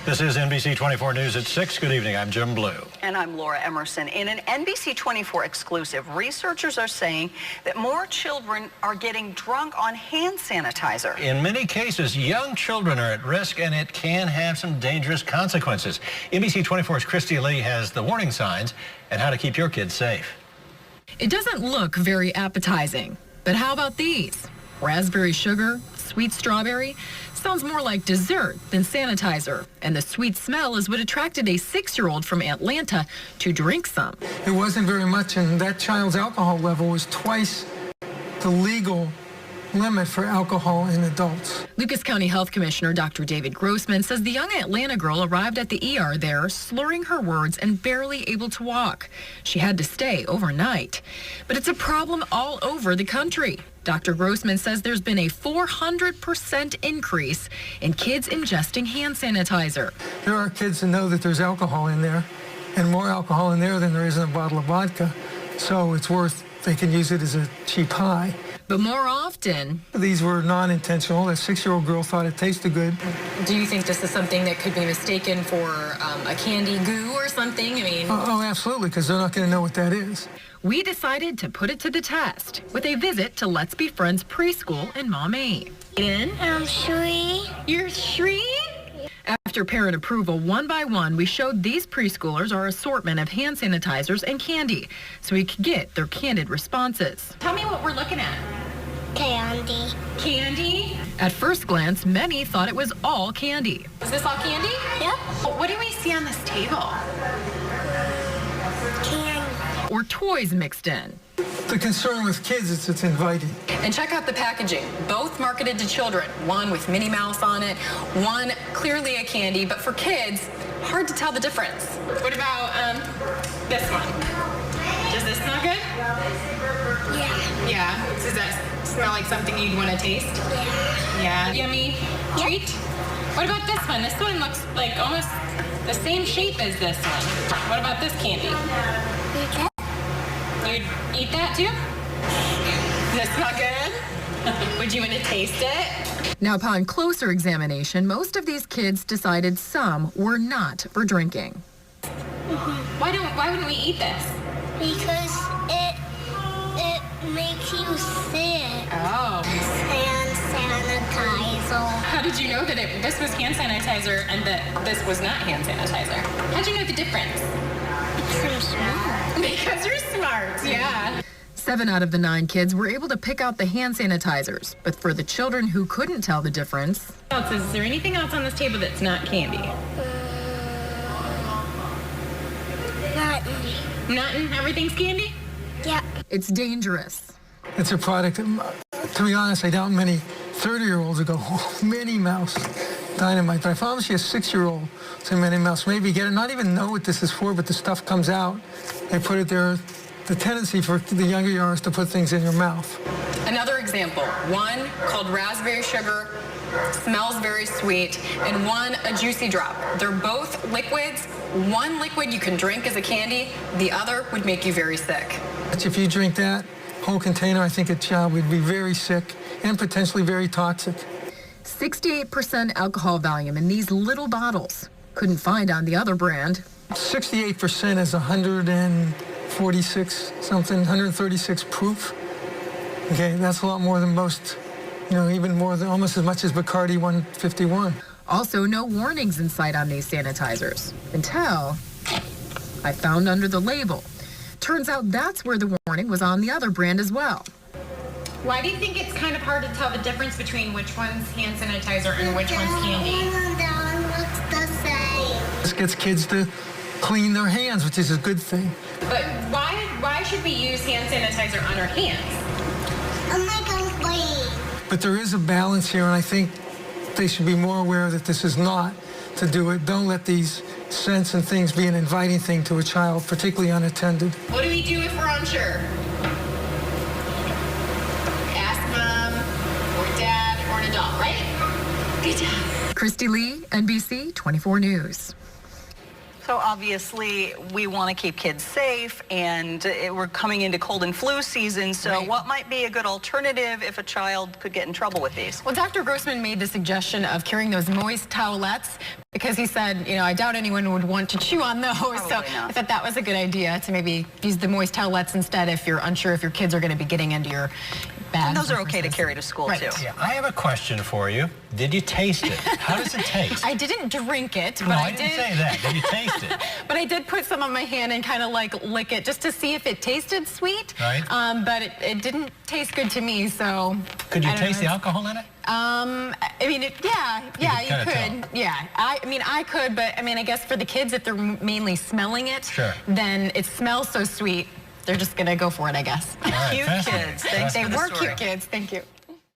This is NBC 24 News at 6. Good evening. I'm Jim Blue. And I'm Laura Emerson. In an NBC 24 exclusive, researchers are saying that more children are getting drunk on hand sanitizer. In many cases, young children are at risk, and it can have some dangerous consequences. NBC 24's Christy Lee has the warning signs and how to keep your kids safe. It doesn't look very appetizing, but how about these? Raspberry sugar, sweet strawberry. Sounds more like dessert than sanitizer. And the sweet smell is what attracted a 6-year-old from Atlanta to drink some. It wasn't very much, and that child's alcohol level was twice the legal limit for alcohol in adults. Lucas County Health Commissioner Dr. David Grossman says the young Atlanta girl arrived at the ER there, slurring her words and barely able to walk. She had to stay overnight. But it's a problem all over the country. Dr. Grossman says there's been a 400% increase in kids ingesting hand sanitizer. There are kids that know that there's alcohol in there, and more alcohol in there than there is in a bottle of vodka. So it's worth, they can use it as a cheap high. But more often, these were non-intentional. That 6-year-old girl thought it tasted good. Do you think this is something that could be mistaken for a candy goo or something? I mean... Oh, absolutely, because they're not going to know what that is. We decided to put it to the test with a visit to Let's Be Friends preschool in Maumee. I'm 3. You're 3? After parent approval, one by one, we showed these preschoolers our assortment of hand sanitizers and candy so we could get their candid responses. Tell me what we're looking at. Candy. Candy? At first glance, many thought it was all candy. Is this all candy? Yep. What do we see on this table? Candy. Or toys mixed in. The concern with kids is it's inviting. And check out the packaging. Both marketed to children. One with Minnie Mouse on it, one clearly a candy, but for kids, hard to tell the difference. What about this one? Does this smell good? Yeah. Yeah. Does that smell like something you'd want to taste? Yeah. Yeah. Yummy treat? What about this one? This one looks like almost the same shape as this one. What about this candy? Okay. You'd eat that too? Does it smell good? Would you want to taste it? Now, upon closer examination, most of these kids decided some were not for drinking. Why wouldn't we eat this? Because it makes you sick. Oh. Hand sanitizer. How did you know that this was hand sanitizer and that this was not hand sanitizer? How'd you know the difference? Because I'm smart. Because you're smart, yeah. 7 out of the 9 kids were able to pick out the hand sanitizers, but for the children who couldn't tell the difference... Is there anything else on this table that's not candy? Nothing. Nothing? Everything's candy? Yep. It's dangerous. It's a product that, to be honest, I doubt many 30-year-olds would go, oh, Minnie Mouse, dynamite. But I promise you a 6-year-old say Minnie Mouse, maybe get it, not even know what this is for, but the stuff comes out. They put it there. The tendency for the younger yards to put things in your mouth. Another example, one called raspberry sugar, smells very sweet, and one a juicy drop. They're both liquids. One liquid you can drink as a candy, the other would make you very sick. If you drink that whole container, I think a child would be very sick and potentially very toxic. 68% alcohol volume in these little bottles. Couldn't find on the other brand. 68% is 146 something, 136 proof. Okay, that's a lot more than most, even more than almost as much as Bacardi 151. Also, no warnings in sight on these sanitizers until I found under the label. Turns out that's where the warning was on the other brand as well. Why do you think it's kind of hard to tell the difference between which one's hand sanitizer and which one's candy? That one looks the same. This gets kids to clean their hands, which is a good thing. But why should we use hand sanitizer on our hands? I'm not going to clean. But there is a balance here, and I think they should be more aware that this is not to do it. Don't let these scents and things be an inviting thing to a child, particularly unattended. What do we do if we're unsure? Ask mom or dad or an adult, right? Good job. Christy Lee, NBC 24 News. So So obviously, we want to keep kids safe, and we're coming into cold and flu season, so Right. what might be a good alternative if a child could get in trouble with these? Well, Dr. Grossman made the suggestion of carrying those moist towelettes because he said, you know, I doubt anyone would want to chew on those. So Probably not. I thought that was a good idea to maybe use the moist towelettes instead if you're unsure if your kids are going to be getting into your bags. And those or are okay to purses. carry to school, Right. too. Yeah, I have a question for you. Did you taste it? How does it taste? I didn't drink it, but No, I I didn't did. say that. Did you taste it? But I did put some on my hand and kind of like lick it just to see if it tasted sweet. Right. But it didn't taste good to me, so. Could you I don't taste the know. alcohol in it? I mean, yeah, could you kinda could. Yeah, I mean, I could, but I mean, I guess for the kids, if they're mainly smelling it, Sure. then it smells so sweet, they're just gonna go for it, I guess. All right, Cute fascinating. kids. Thanks They for the were story. cute kids. Thank you.